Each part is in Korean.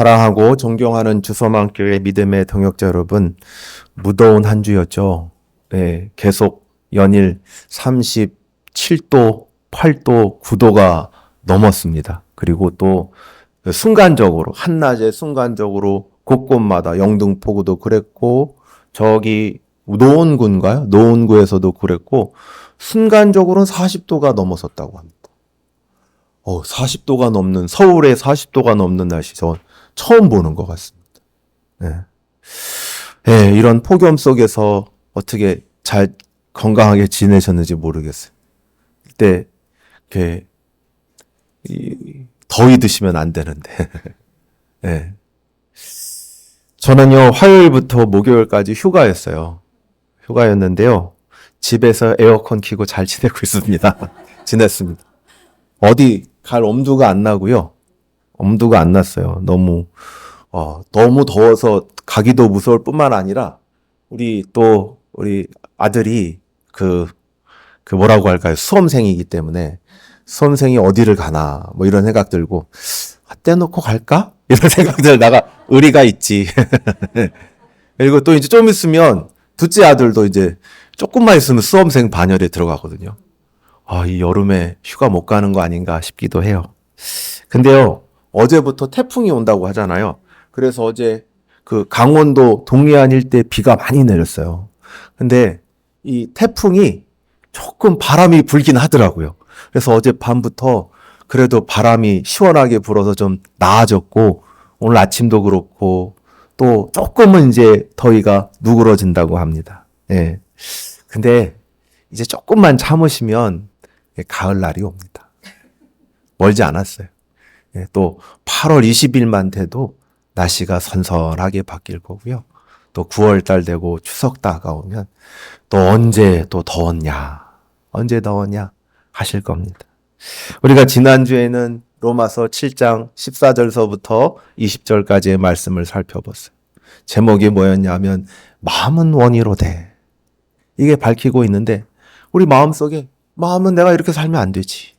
사랑하고 존경하는 주소망교회 믿음의 동역자 여러분, 무더운 한 주였죠. 네, 계속 연일 37도, 8도, 9도가 넘었습니다. 그리고 또 순간적으로, 한낮에 순간적으로 곳곳마다 영등포구도 그랬고, 저기 노원구인가요? 노원구에서도 그랬고, 순간적으로는 40도가 넘어섰다고 합니다. 40도가 넘는, 서울에 40도가 넘는 날씨 저 처음 보는 것 같습니다. 네. 네, 이런 폭염 속에서 어떻게 잘 건강하게 지내셨는지 모르겠어요. 그때 더위 드시면 안 되는데. 네. 저는요, 화요일부터 목요일까지 휴가였어요. 휴가였는데요. 집에서 에어컨 켜고 잘 지내고 있습니다. 지냈습니다. 어디 갈 엄두가 안 나고요. 엄두가 안 났어요. 너무 더워서 가기도 무서울 뿐만 아니라, 우리 아들이 뭐라고 할까요? 수험생이기 때문에, 수험생이 어디를 가나, 뭐 이런 생각 들고, 떼놓고 갈까? 이런 생각들, 의리가 있지. 그리고 또 이제 좀 있으면, 둘째 아들도 이제 조금만 있으면 수험생 반열에 들어가거든요. 이 여름에 휴가 못 가는 거 아닌가 싶기도 해요. 근데요, 어제부터 태풍이 온다고 하잖아요. 그래서 어제 강원도 동해안 일대 비가 많이 내렸어요. 근데 이 태풍이 조금 바람이 불긴 하더라고요. 그래서 어제 밤부터 그래도 바람이 시원하게 불어서 좀 나아졌고, 오늘 아침도 그렇고, 또 조금은 이제 더위가 누그러진다고 합니다. 예. 근데 이제 조금만 참으시면 가을날이 옵니다. 멀지 않았어요. 예, 또 8월 20일만 돼도 날씨가 선선하게 바뀔 거고요. 또 9월달 되고 추석 다가오면 또 언제 또 더웠냐, 언제 더웠냐 하실 겁니다. 우리가 지난주에는 로마서 7장 14절서부터 20절까지의 말씀을 살펴봤어요. 제목이 뭐였냐면 마음은 원이로되, 이게 밝히고 있는데, 우리 마음속에 마음은 내가 이렇게 살면 안 되지.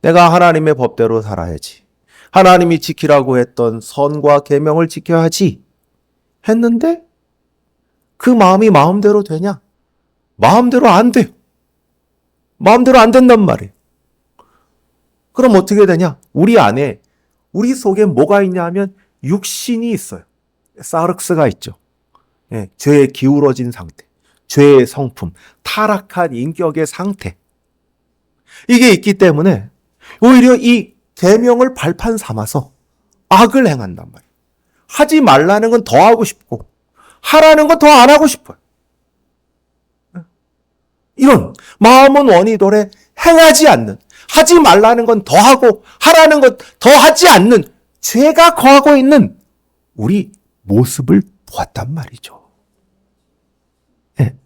내가 하나님의 법대로 살아야지. 하나님이 지키라고 했던 선과 계명을 지켜야지 했는데, 그 마음이 마음대로 되냐? 마음대로 안 돼요. 마음대로 안 된단 말이에요. 그럼 어떻게 되냐? 우리 속에 뭐가 있냐 하면 육신이 있어요. 사르크스가 있죠. 예, 죄에 기울어진 상태, 죄의 성품, 타락한 인격의 상태. 이게 있기 때문에 오히려 이 계명을 발판 삼아서 악을 행한단 말이에요. 하지 말라는 건 더 하고 싶고, 하라는 건 더 안 하고 싶어요. 이런 마음은 원이도래 행하지 않는, 하지 말라는 건 더 하고 하라는 건 더 하지 않는 죄가 거하고 있는 우리 모습을 보았단 말이죠. 네.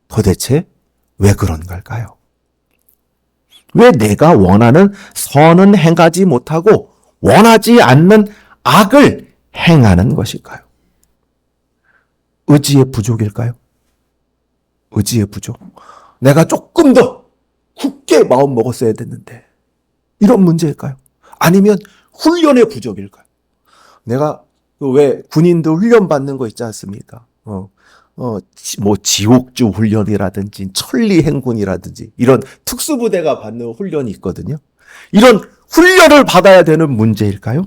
도대체 왜 그런 걸까요? 왜 내가 원하는 선은 행하지 못하고 원하지 않는 악을 행하는 것일까요? 의지의 부족일까요? 의지의 부족. 내가 조금 더 굳게 마음 먹었어야 됐는데, 이런 문제일까요? 아니면 훈련의 부족일까요? 내가 왜 군인들 훈련 받는 거 있지 않습니까? 지옥주 훈련이라든지 천리행군이라든지 이런 특수부대가 받는 훈련이 있거든요. 이런 훈련을 받아야 되는 문제일까요?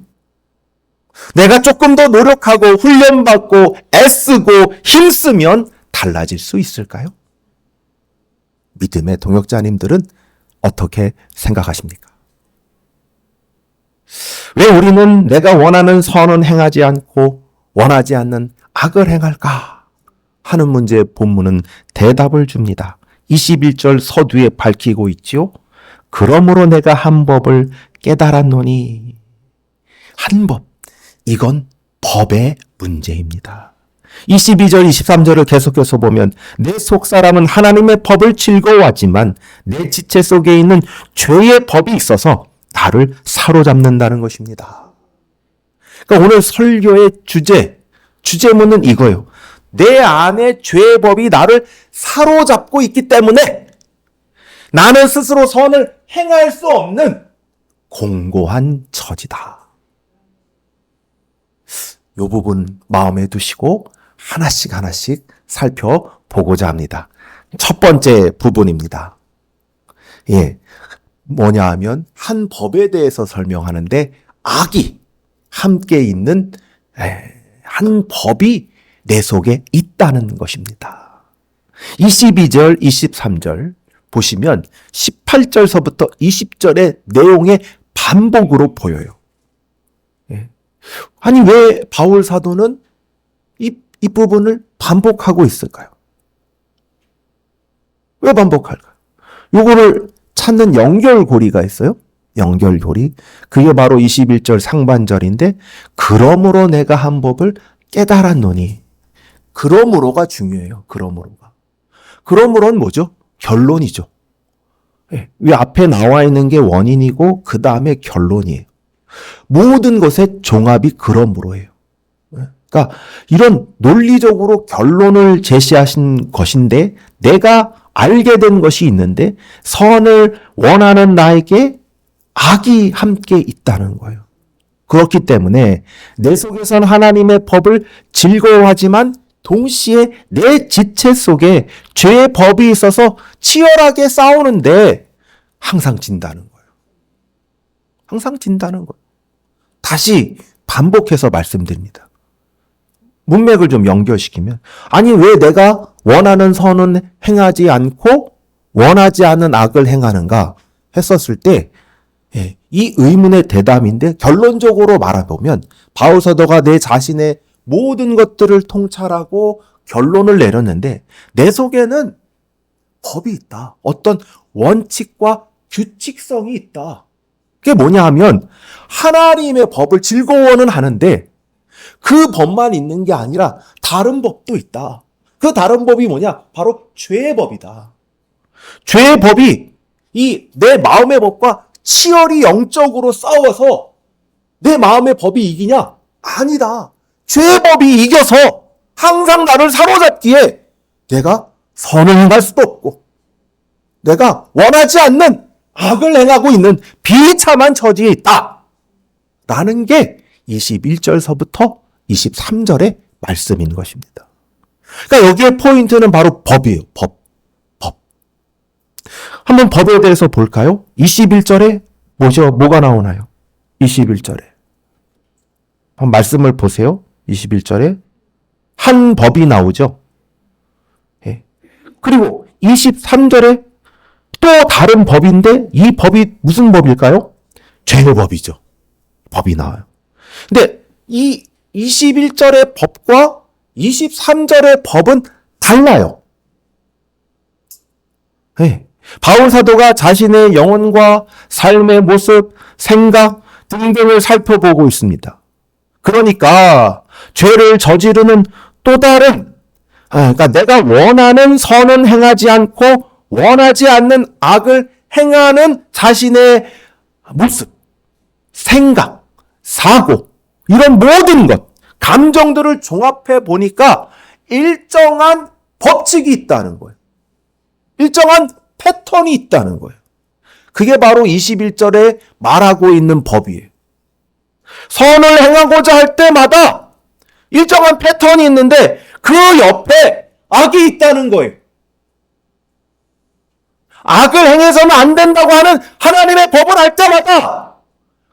내가 조금 더 노력하고 훈련받고 애쓰고 힘쓰면 달라질 수 있을까요? 믿음의 동역자님들은 어떻게 생각하십니까? 왜 우리는 내가 원하는 선은 행하지 않고 원하지 않는 악을 행할까 하는 문제의 본문은 대답을 줍니다. 21절 서두에 밝히고 있죠. 그러므로 내가 한 법을 깨달았노니. 한 법, 이건 법의 문제입니다. 22절, 23절을 계속해서 보면 내 속사람은 하나님의 법을 즐거워하지만 내 지체 속에 있는 죄의 법이 있어서 나를 사로잡는다는 것입니다. 그러니까 오늘 설교의 주제문은 이거예요. 내 안에 죄의 법이 나를 사로잡고 있기 때문에 나는 스스로 선을 행할 수 없는 공고한 처지다. 이 부분 마음에 두시고 하나씩 하나씩 살펴보고자 합니다. 첫 번째 부분입니다. 뭐냐 하면 한 법에 대해서 설명하는데 악이 함께 있는 한 법이 내 속에 있다는 것입니다. 22절, 23절 보시면 18절서부터 20절의 내용의 반복으로 보여요. 아니 왜 바울 사도는 이 부분을 반복하고 있을까요? 왜 반복할까요? 요거를 찾는 연결고리가 있어요. 연결고리. 그게 바로 21절 상반절인데 그러므로 내가 한 법을 깨달았노니. 그러므로가 중요해요. 그러므로는 뭐죠? 결론이죠. 이 앞에 나와 있는 게 원인이고 그 다음에 결론이에요. 모든 것의 종합이 그러므로예요. 그러니까 이런 논리적으로 결론을 제시하신 것인데 내가 알게 된 것이 있는데 선을 원하는 나에게 악이 함께 있다는 거예요. 그렇기 때문에 내 속에선 하나님의 법을 즐거워하지만 동시에 내 지체 속에 죄의 법이 있어서 치열하게 싸우는데 항상 진다는 거예요. 항상 진다는 거예요. 다시 반복해서 말씀드립니다. 문맥을 좀 연결시키면 아니 왜 내가 원하는 선은 행하지 않고 원하지 않는 악을 행하는가 했었을 때 이 의문의 대답인데 결론적으로 말해보면 바울 사도가 내 자신의 모든 것들을 통찰하고 결론을 내렸는데 내 속에는 법이 있다. 어떤 원칙과 규칙성이 있다. 그게 뭐냐 하면 하나님의 법을 즐거워는 하는데 그 법만 있는 게 아니라 다른 법도 있다. 그 다른 법이 뭐냐? 바로 죄의 법이다. 죄의 법이 이 내 마음의 법과 치열히 영적으로 싸워서 내 마음의 법이 이기냐? 아니다. 죄의 법이 이겨서 항상 나를 사로잡기에 내가 선을 행할 수도 없고 내가 원하지 않는 악을 행하고 있는 비참한 처지에 있다. 라는 게 21절서부터 23절의 말씀인 것입니다. 그러니까 여기에 포인트는 바로 법이에요. 법. 한번 법에 대해서 볼까요? 21절에 뭐가 나오나요? 21절에. 한번 말씀을 보세요. 21절에 한 법이 나오죠. 그리고 23절에 또 다른 법인데 이 법이 무슨 법일까요? 죄의 법이죠. 법이 나와요. 근데 이 21절의 법과 23절의 법은 달라요. 바울 사도가 자신의 영혼과 삶의 모습, 생각 등등을 살펴보고 있습니다. 그러니까 죄를 저지르는 또 다른 그러니까 내가 원하는 선은 행하지 않고 원하지 않는 악을 행하는 자신의 모습, 생각, 사고 이런 모든 것, 감정들을 종합해 보니까 일정한 법칙이 있다는 거예요. 일정한 패턴이 있다는 거예요. 그게 바로 21절에 말하고 있는 법이에요. 선을 행하고자 할 때마다 일정한 패턴이 있는데 그 옆에 악이 있다는 거예요. 악을 행해서는 안 된다고 하는 하나님의 법을 알 때마다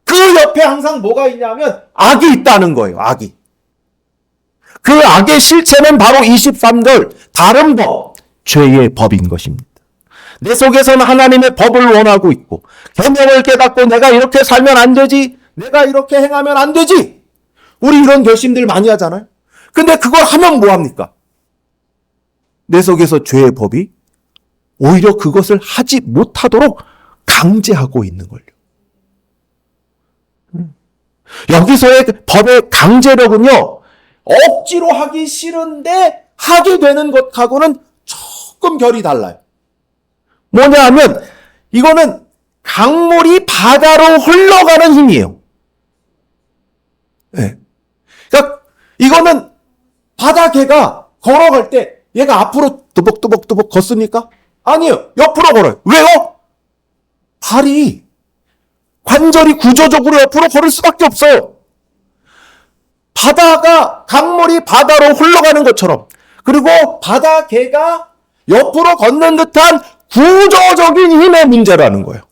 그 옆에 항상 뭐가 있냐면 악이 있다는 거예요. 악이. 그 악의 실체는 바로 23절 다른 법, 죄의 법인 것입니다. 내 속에서는 하나님의 법을 원하고 있고 계명을 깨닫고 내가 이렇게 살면 안 되지, 내가 이렇게 행하면 안 되지. 우리 이런 결심들 많이 하잖아요. 근데 그걸 하면 뭐합니까? 내 속에서 죄의 법이 오히려 그것을 하지 못하도록 강제하고 있는 걸요. 여기서의 법의 강제력은요, 억지로 하기 싫은데 하게 되는 것하고는 조금 결이 달라요. 뭐냐 하면 이거는 강물이 바다로 흘러가는 힘이에요. 그러니까 이거는 바다 개가 걸어갈 때 얘가 앞으로 뚜벅뚜벅뚜벅 걷습니까? 아니에요. 옆으로 걸어요. 왜요? 관절이 구조적으로 옆으로 걸을 수밖에 없어요. 바다가 강물이 바다로 흘러가는 것처럼 그리고 바다 개가 옆으로 걷는 듯한 구조적인 힘의 문제라는 거예요.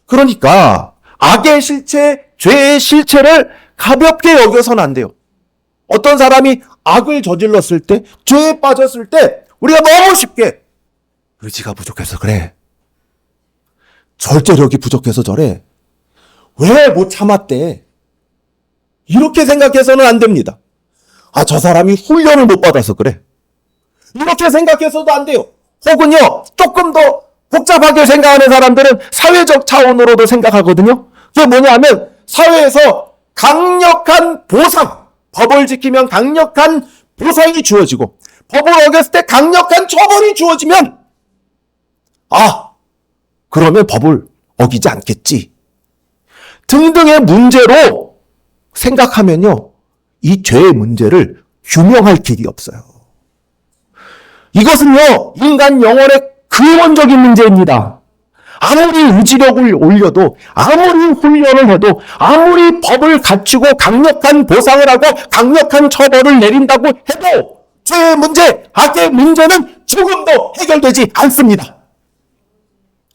그러니까 악의 실체, 죄의 실체를 가볍게 여겨서는 안 돼요. 어떤 사람이 악을 저질렀을 때, 죄에 빠졌을 때 우리가 너무 쉽게 의지가 부족해서 그래. 절제력이 부족해서 저래. 왜 못 참았대? 이렇게 생각해서는 안 됩니다. 아, 저 사람이 훈련을 못 받아서 그래. 이렇게 생각해서도 안 돼요. 혹은요, 조금 더 복잡하게 생각하는 사람들은 사회적 차원으로도 생각하거든요. 그게 뭐냐면 사회에서 강력한 보상, 법을 지키면 강력한 보상이 주어지고 법을 어겼을 때 강력한 처벌이 주어지면 그러면 법을 어기지 않겠지 등등의 문제로 생각하면요, 이 죄의 문제를 규명할 길이 없어요. 이것은요, 인간 영혼의 근원적인 문제입니다. 아무리 의지력을 올려도, 아무리 훈련을 해도, 아무리 법을 갖추고 강력한 보상을 하고 강력한 처벌을 내린다고 해도 죄의 문제, 악의 문제는 조금도 해결되지 않습니다.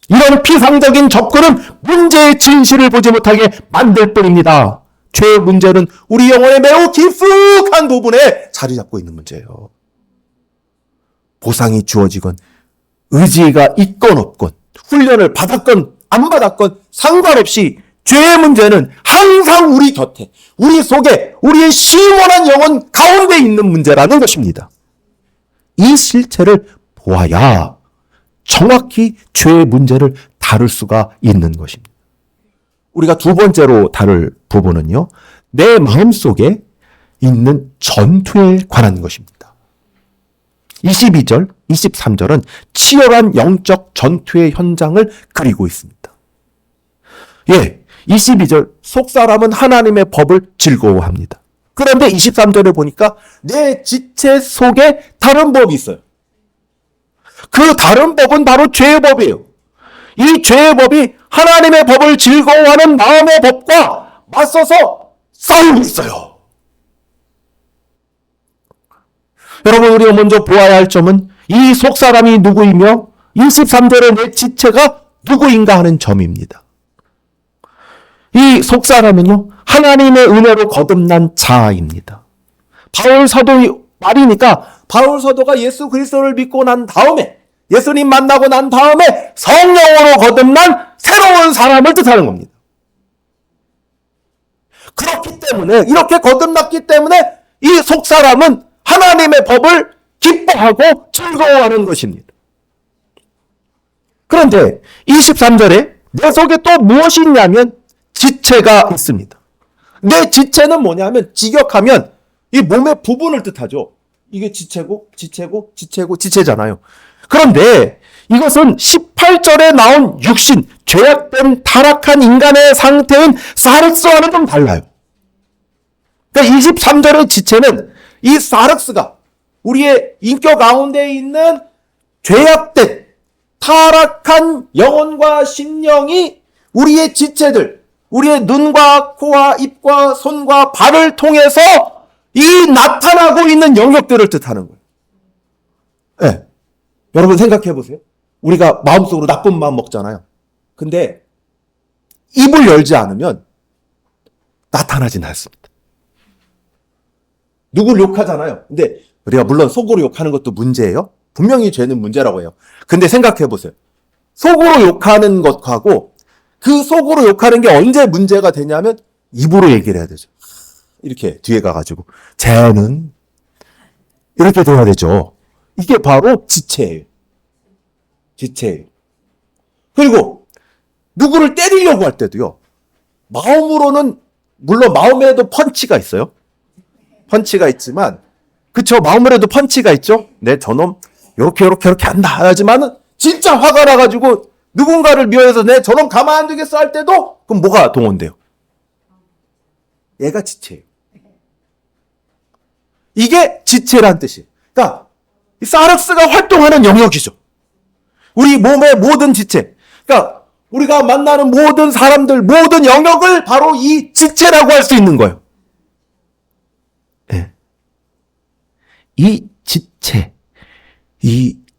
이런 피상적인 접근은 문제의 진실을 보지 못하게 만들 뿐입니다. 죄의 문제는 우리 영혼의 매우 깊숙한 부분에 자리 잡고 있는 문제예요. 보상이 주어지건 의지가 있건 없건 훈련을 받았건 안 받았건 상관없이 죄의 문제는 항상 우리 곁에, 우리 속에, 우리의 시원한 영혼 가운데 있는 문제라는 것입니다. 이 실체를 보아야 정확히 죄의 문제를 다룰 수가 있는 것입니다. 우리가 두 번째로 다룰 부분은요, 내 마음속에 있는 전투에 관한 것입니다. 22절, 23절은 치열한 영적 전투의 현장을 그리고 있습니다. 22절, 속사람은 하나님의 법을 즐거워합니다. 그런데 23절을 보니까 내 지체 속에 다른 법이 있어요. 그 다른 법은 바로 죄의 법이에요. 이 죄의 법이 하나님의 법을 즐거워하는 마음의 법과 맞서서 싸우고 있어요. 여러분, 우리가 먼저 보아야 할 점은 이 속사람이 누구이며 23절의 내 지체가 누구인가 하는 점입니다. 이 속사람은요, 하나님의 은혜로 거듭난 자아입니다. 바울 사도의 말이니까 바울 사도가 예수 그리스도를 믿고 난 다음에, 예수님 만나고 난 다음에 성령으로 거듭난 새로운 사람을 뜻하는 겁니다. 그렇기 때문에, 이렇게 거듭났기 때문에 이 속사람은 하나님의 법을 기뻐하고 즐거워하는 것입니다. 그런데 23절에 내 속에 또 무엇이 있냐면 지체가 있습니다. 내 지체는 뭐냐면, 직역하면 이 몸의 부분을 뜻하죠. 이게 지체고 지체고 지체고 지체잖아요. 그런데 이것은 18절에 나온 육신, 죄악된 타락한 인간의 상태인 사르스와는 좀 달라요. 그러니까 23절의 지체는 이 사르스가 우리의 인격 가운데 있는 죄악된 타락한 영혼과 심령이 우리의 지체들, 우리의 눈과 코와 입과 손과 발을 통해서 이 나타나고 있는 영역들을 뜻하는 거예요. 네. 여러분 생각해 보세요. 우리가 마음속으로 나쁜 마음 먹잖아요. 근데 입을 열지 않으면 나타나진 않습니다. 누굴 욕하잖아요. 근데 우리가 물론 속으로 욕하는 것도 문제예요. 분명히 죄는 문제라고 해요. 근데 생각해 보세요. 속으로 욕하는 것하고 그 속으로 욕하는 게 언제 문제가 되냐면 입으로 얘기를 해야 되죠. 이렇게 뒤에 가가지고 쟤는 이렇게 돼야 되죠. 이게 바로 지체예요. 지체예요. 그리고 누구를 때리려고 할 때도요. 마음으로는 물론 마음에도 펀치가 있어요. 펀치가 있지만 그쵸, 마음으로도 펀치가 있죠. 내 저놈 요렇게 한다 하지만은 진짜 화가 나가지고 누군가를 미워해서 내 저놈 가만 안 두겠어 할 때도 그럼 뭐가 동원돼요? 얘가 지체예요. 이게 지체란 뜻이에요. 그러니까 이 사르스가 활동하는 영역이죠. 우리 몸의 모든 지체. 그러니까 우리가 만나는 모든 사람들, 모든 영역을 바로 이 지체라고 할 수 있는 거예요. 네. 이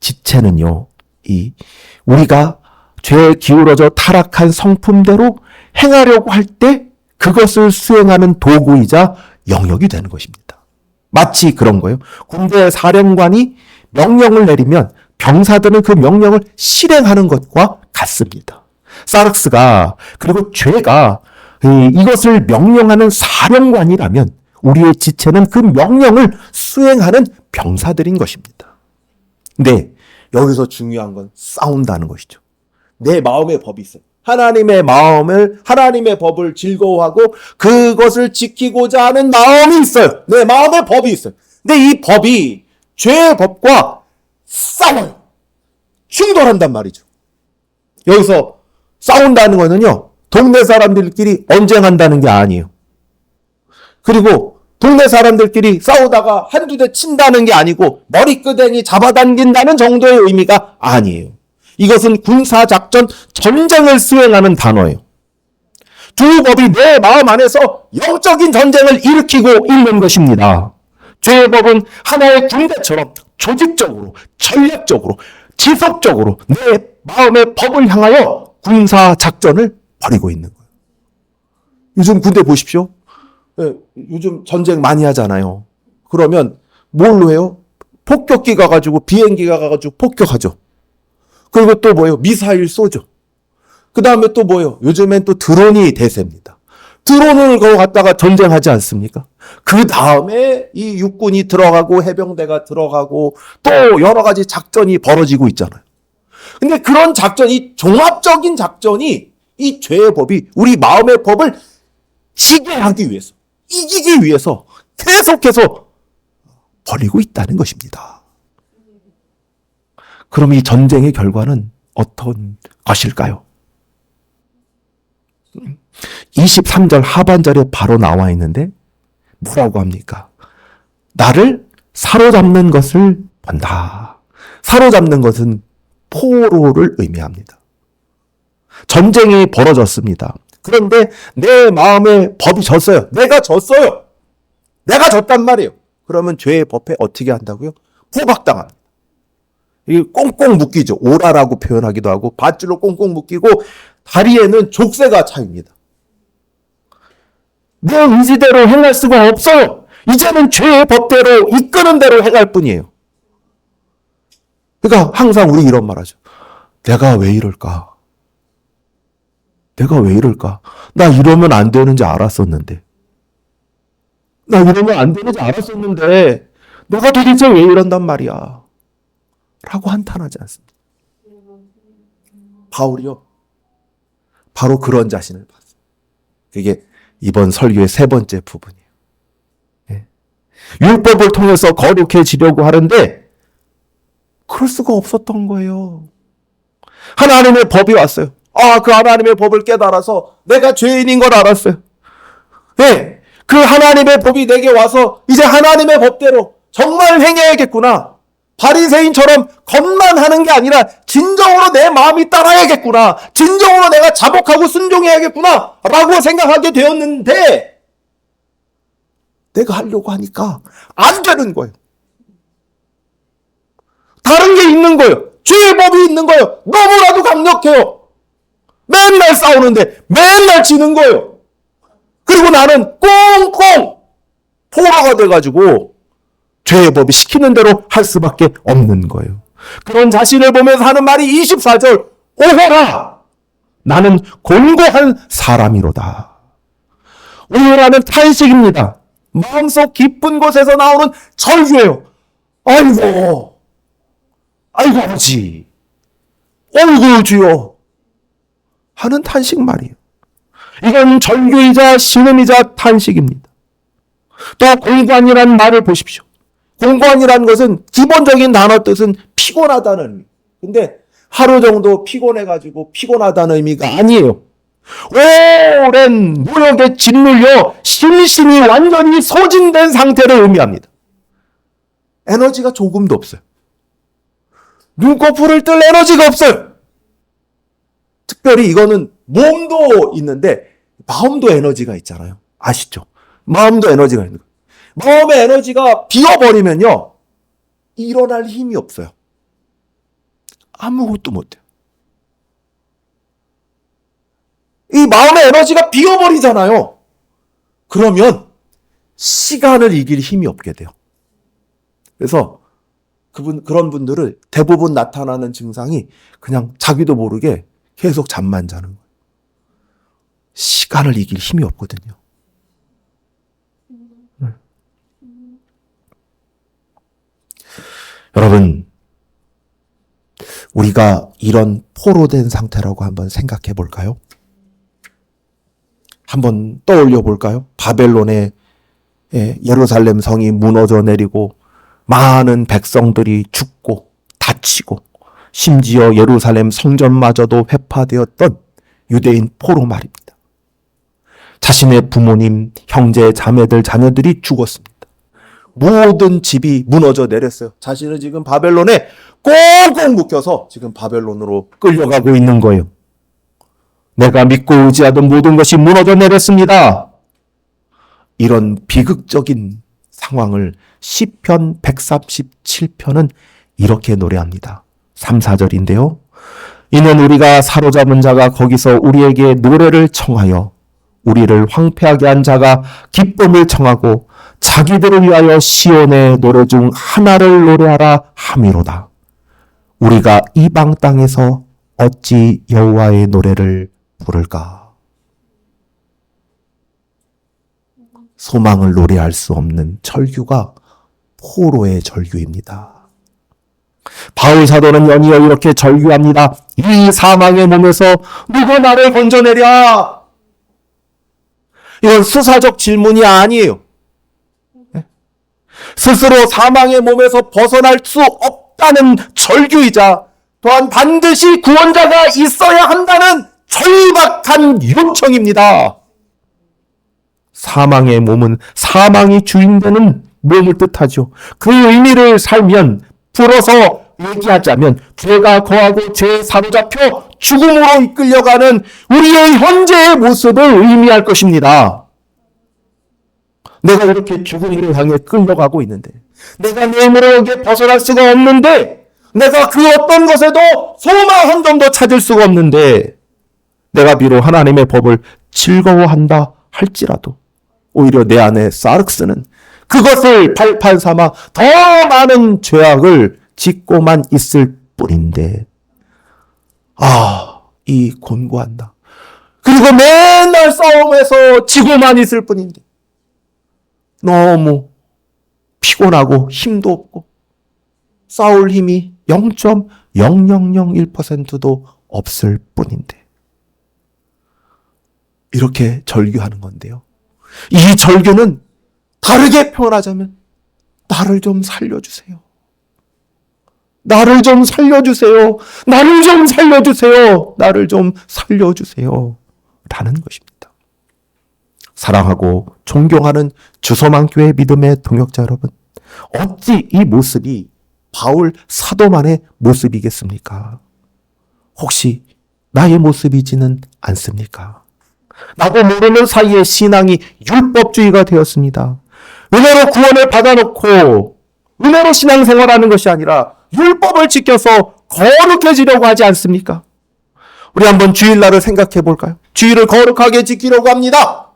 지체는요, 우리가 죄에 기울어져 타락한 성품대로 행하려고 할 때 그것을 수행하는 도구이자 영역이 되는 것입니다. 마치 그런 거예요. 군대 사령관이 명령을 내리면 병사들은 그 명령을 실행하는 것과 같습니다. 사륵스가, 그리고 죄가 이것을 명령하는 사령관이라면 우리의 지체는 그 명령을 수행하는 병사들인 것입니다. 근데 여기서 중요한 건 싸운다는 것이죠. 내 마음의 법이 있어요. 하나님의 법을 즐거워하고 그것을 지키고자 하는 마음이 있어요. 내 마음의 법이 있어요. 근데 이 법이 죄의 법과 싸워요. 충돌한단 말이죠. 여기서 싸운다는 거는요, 동네 사람들끼리 언쟁한다는 게 아니에요. 그리고 동네 사람들끼리 싸우다가 한두 대 친다는 게 아니고 머리끄댕이 잡아당긴다는 정도의 의미가 아니에요. 이것은 군사작전, 전쟁을 수행하는 단어예요. 두 법이 내 마음 안에서 영적인 전쟁을 일으키고 있는 것입니다. 죄의 법은 하나의 군대처럼 조직적으로, 전략적으로, 지속적으로 내 마음의 법을 향하여 군사작전을 벌이고 있는 거예요. 요즘 군대 보십시오. 요즘 전쟁 많이 하잖아요. 그러면 뭘로 해요? 폭격기 가가지고, 비행기 가가지고 폭격하죠. 그리고 또 뭐예요? 미사일 쏘죠. 그 다음에 또 뭐예요? 요즘엔 또 드론이 대세입니다. 드론을 갖다가 전쟁하지 않습니까? 그 다음에 이 육군이 들어가고 해병대가 들어가고 또 여러 가지 작전이 벌어지고 있잖아요. 근데 그런 작전이, 종합적인 작전이 이 죄의 법이 우리 마음의 법을 지게 하기 위해서, 이기기 위해서 계속해서 벌이고 있다는 것입니다. 그럼 이 전쟁의 결과는 어떤 것일까요? 23절 하반절에 바로 나와 있는데 뭐라고 합니까? 나를 사로잡는 것을 본다. 사로잡는 것은 포로를 의미합니다. 전쟁이 벌어졌습니다. 그런데 내 마음의 법이 졌어요. 내가 졌어요. 내가 졌단 말이에요. 그러면 죄의 법에 어떻게 한다고요? 포박당합니다. 이 꽁꽁 묶이죠. 오라라고 표현하기도 하고 밧줄로 꽁꽁 묶이고 다리에는 족쇄가 차입니다. 내 의지대로 행할 수가 없어요. 이제는 죄의 법대로 이끄는 대로 행할 뿐이에요. 그러니까 항상 우리 이런 말 하죠. 내가 왜 이럴까? 내가 왜 이럴까? 나 이러면 안 되는지 알았었는데. 나 이러면 안 되는지 알았었는데 내가 도대체 왜 이런단 말이야? 라고 한탄하지 않습니다. 바울이요. 바로 그런 자신을 봤어요. 그게 이번 설교의 세 번째 부분이에요. 예. 율법을 통해서 거룩해지려고 하는데 그럴 수가 없었던 거예요. 하나님의 법이 왔어요. 그 하나님의 법을 깨달아서 내가 죄인인 걸 알았어요. 예. 그 하나님의 법이 내게 와서 이제 하나님의 법대로 정말 행해야겠구나. 바리새인처럼 겉만 하는 게 아니라 진정으로 내 마음이 따라야겠구나. 진정으로 내가 자복하고 순종해야겠구나. 라고 생각하게 되었는데 내가 하려고 하니까 안 되는 거예요. 다른 게 있는 거예요. 죄의 법이 있는 거예요. 너무나도 강력해요. 맨날 싸우는데 맨날 지는 거예요. 그리고 나는 꽁꽁 포로가 돼가지고 죄의 법이 시키는 대로 할 수밖에 없는 거예요. 그런 자신을 보면서 하는 말이 24절, 오호라! 나는 곤고한 사람이로다. 오호라는 탄식입니다. 마음속 깊은 곳에서 나오는 절규예요. 아이고 아버지, 어이구 주여 하는 탄식 말이에요. 이건 절규이자 신음이자 탄식입니다. 또 공관이라는 말을 보십시오. 공관이라는 것은 기본적인 단어 뜻은 피곤하다는 의미. 근데 하루 정도 피곤해가지고 피곤하다는 의미가 아니에요. 오랜 노력에 짓눌려 심신이 완전히 소진된 상태를 의미합니다. 에너지가 조금도 없어요. 눈꺼풀을 뜰 에너지가 없어요. 특별히 이거는 몸도 있는데 마음도 에너지가 있잖아요. 아시죠? 마음도 에너지가 있는 거예요. 마음의 에너지가 비어버리면요. 일어날 힘이 없어요. 아무것도 못해요. 이 마음의 에너지가 비어버리잖아요. 그러면 시간을 이길 힘이 없게 돼요. 그래서 그런 분들은 대부분 나타나는 증상이 그냥 자기도 모르게 계속 잠만 자는 거예요. 시간을 이길 힘이 없거든요. 여러분, 우리가 이런 포로된 상태라고 한번 생각해 볼까요? 한번 떠올려 볼까요? 바벨론의 예루살렘 성이 무너져 내리고 많은 백성들이 죽고 다치고 심지어 예루살렘 성전마저도 회파되었던 유대인 포로 말입니다. 자신의 부모님, 형제, 자매들, 자녀들이 죽었습니다. 모든 집이 무너져 내렸어요. 자신은 지금 바벨론에 꽁꽁 묶여서 지금 바벨론으로 끌려가고 있는 거예요. 내가 믿고 의지하던 모든 것이 무너져 내렸습니다. 이런 비극적인 상황을 시편 137편은 이렇게 노래합니다. 3, 4절인데요. 이는 우리가 사로잡은 자가 거기서 우리에게 노래를 청하여 우리를 황폐하게 한 자가 기쁨을 청하고 자기들을 위하여 시온의 노래 중 하나를 노래하라 함이로다. 우리가 이방 땅에서 어찌 여호와의 노래를 부를까? 소망을 노래할 수 없는 절규가 포로의 절규입니다. 바울 사도는 연이어 이렇게 절규합니다. 이 사망의 몸에서 누가 나를 건져내랴? 이건 수사적 질문이 아니에요. 스스로 사망의 몸에서 벗어날 수 없다는 절규이자 또한 반드시 구원자가 있어야 한다는 절박한 요청입니다. 사망의 몸은 사망이 주인되는 몸을 뜻하죠. 그 의미를 살면 풀어서 얘기하자면 죄가 거하고 죄에 사로잡혀 죽음으로 이끌려가는 우리의 현재의 모습을 의미할 것입니다. 내가 이렇게 죽음으로 향해 끌려가고 있는데 내가 내 힘으로 여기에 벗어날 수가 없는데 내가 그 어떤 것에도 소망 한 점도 찾을 수가 없는데 내가 비록 하나님의 법을 즐거워한다 할지라도 오히려 내 안에 사르크스는 그것을 발판 삼아 더 많은 죄악을 짓고만 있을 뿐인데 이 곤고한다. 그리고 맨날 싸움에서 지고만 있을 뿐인데 너무 피곤하고 힘도 없고 싸울 힘이 0.0001%도 없을 뿐인데 이렇게 절규하는 건데요. 이 절규는 다르게 표현하자면 나를 좀 살려주세요. 나를 좀 살려주세요. 나를 좀 살려주세요. 나를 좀 살려주세요. 라는 것입니다. 사랑하고 존경하는 주소만교회 믿음의 동역자 여러분, 어찌 이 모습이 바울 사도만의 모습이겠습니까? 혹시 나의 모습이지는 않습니까? 나도 모르는 사이에 신앙이 율법주의가 되었습니다. 은혜로 구원을 받아놓고 은혜로 신앙생활하는 것이 아니라 율법을 지켜서 거룩해지려고 하지 않습니까? 우리 한번 주일날을 생각해 볼까요? 주일을 거룩하게 지키려고 합니다.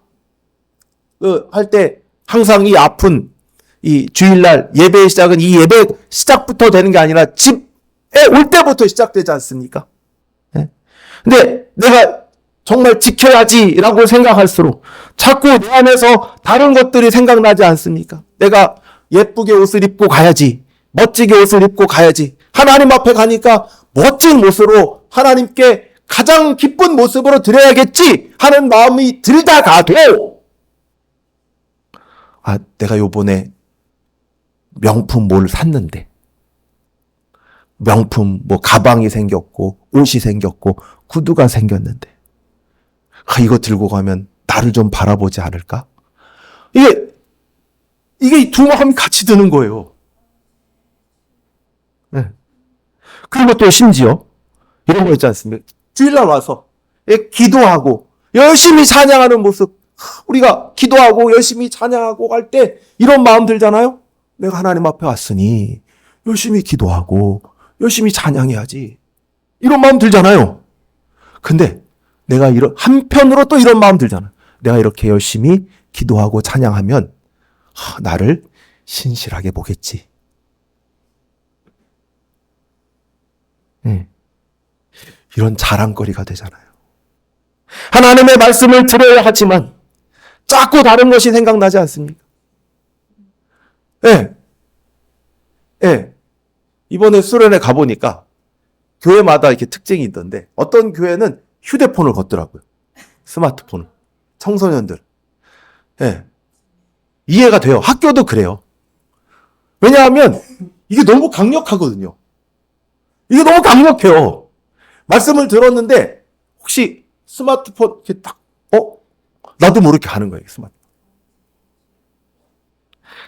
할 때 항상 이 아픈 이 주일날 예배의 시작은 이 예배 시작부터 되는 게 아니라 집에 올 때부터 시작되지 않습니까? 근데 내가 정말 지켜야지라고 생각할수록 자꾸 내 안에서 다른 것들이 생각나지 않습니까? 내가 예쁘게 옷을 입고 가야지, 멋지게 옷을 입고 가야지, 하나님 앞에 가니까 멋진 모습으로 하나님께 가장 기쁜 모습으로 드려야겠지 하는 마음이 들다가도 내가 요번에 명품 뭘 샀는데 명품 가방이 생겼고 옷이 생겼고 구두가 생겼는데 이거 들고 가면 나를 좀 바라보지 않을까? 이게 두 마음이 같이 드는 거예요. 네. 그리고 또 심지어 이런 거 있지 않습니까? 주일날 와서 기도하고 열심히 찬양하는 모습, 우리가 기도하고 열심히 찬양하고 갈 때 이런 마음 들잖아요. 내가 하나님 앞에 왔으니 열심히 기도하고 열심히 찬양해야지. 이런 마음 들잖아요. 근데 내가 한편으로 또 이런 마음 들잖아요. 내가 이렇게 열심히 기도하고 찬양하면 나를 신실하게 보겠지. 이런 자랑거리가 되잖아요. 하나님의 말씀을 들어야 하지만 자꾸 다른 것이 생각나지 않습니까? 이번에 수련회 가보니까 교회마다 이렇게 특징이 있던데 어떤 교회는 휴대폰을 걷더라고요. 스마트폰을. 청소년들. 이해가 돼요. 학교도 그래요. 왜냐하면 이게 너무 강력하거든요. 이게 너무 강력해요. 말씀을 들었는데 혹시 스마트폰 이렇게 딱 나도 모르게 하는 거예요. 스마트폰.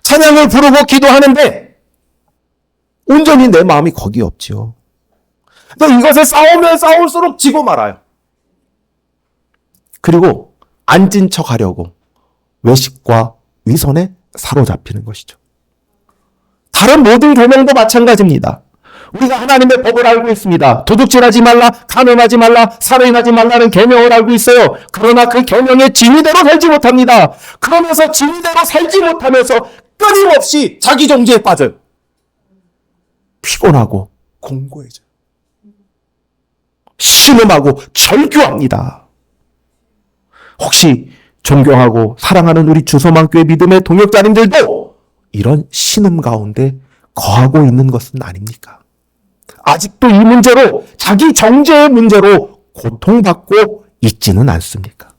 찬양을 부르고 기도하는데 온전히 내 마음이 거기에 없지요. 또 이것에 싸우면 싸울수록 지고 말아요. 그리고 앉은 척 하려고 외식과 위선에 사로잡히는 것이죠. 다른 모든 계명도 마찬가지입니다. 우리가 하나님의 법을 알고 있습니다. 도둑질하지 말라, 간음하지 말라, 살인하지 말라는 계명을 알고 있어요. 그러나 그 계명의 진리대로 살지 못합니다. 그러면서 진리대로 살지 못하면서 끊임없이 자기 정죄에 빠져요. 피곤하고 공고해져요. 신음하고 절규합니다. 혹시 존경하고 사랑하는 우리 주소만교회 믿음의 동역자님들도 이런 신음 가운데 거하고 있는 것은 아닙니까? 아직도 이 문제로, 자기 정죄의 문제로 고통받고 있지는 않습니까?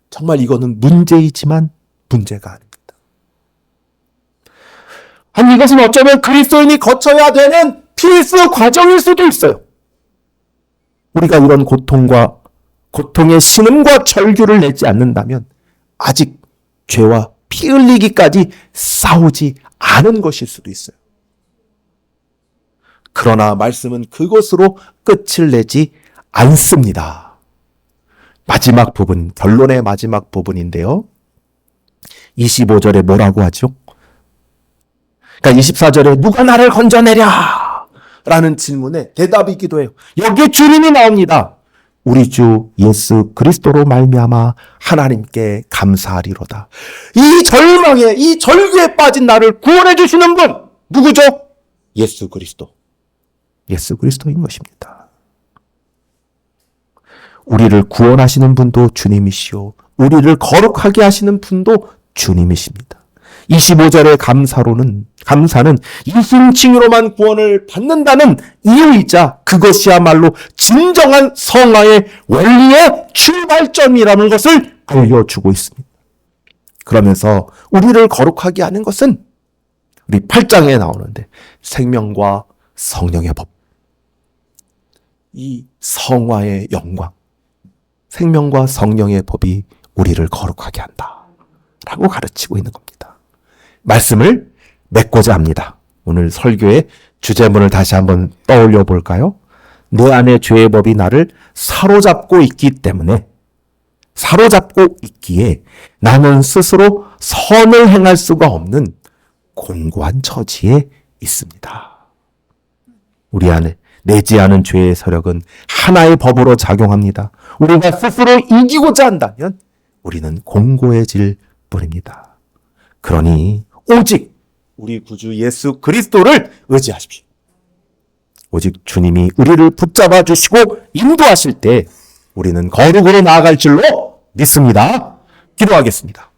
정말 이거는 문제이지만 문제가 아닙니다. 아니, 이것은 어쩌면 그리스도인이 거쳐야 되는 필수 과정일 수도 있어요. 우리가 이런 고통의 신음과 절규를 내지 않는다면 아직 죄와 피 흘리기까지 싸우지 않은 것일 수도 있어요. 그러나 말씀은 그것으로 끝을 내지 않습니다. 마지막 부분, 결론의 마지막 부분인데요. 25절에 뭐라고 하죠? 그러니까 24절에 누가 나를 건져내랴? 라는 질문에 대답이기도 해요. 여기에 주님이 나옵니다. 우리 주 예수 그리스도로 말미암아 하나님께 감사하리로다. 이 절망에, 이 절규에 빠진 나를 구원해 주시는 분 누구죠? 예수 그리스도. 예수 그리스도인 것입니다. 우리를 구원하시는 분도 주님이시오. 우리를 거룩하게 하시는 분도 주님이십니다. 25절의 감사는 이순칭으로만 구원을 받는다는 이유이자 그것이야말로 진정한 성화의 원리의 출발점이라는 것을 알려주고 있습니다. 그러면서 우리를 거룩하게 하는 것은 우리 8장에 나오는데 생명과 성령의 법, 이 성화의 영광, 생명과 성령의 법이 우리를 거룩하게 한다 라고 가르치고 있는 겁니다. 말씀을 맺고자 합니다. 오늘 설교의 주제문을 다시 한번 떠올려 볼까요? 내 안에 죄의 법이 나를 사로잡고 있기에 나는 스스로 선을 행할 수가 없는 곤고한 처지에 있습니다. 우리 안에 내지 않은 죄의 세력은 하나의 법으로 작용합니다. 우리가 스스로 이기고자 한다면 우리는 공고해질 뿐입니다. 그러니 오직 우리 구주 예수 그리스도를 의지하십시오. 오직 주님이 우리를 붙잡아 주시고 인도하실 때 우리는 거룩으로 나아갈 줄로 믿습니다. 기도하겠습니다.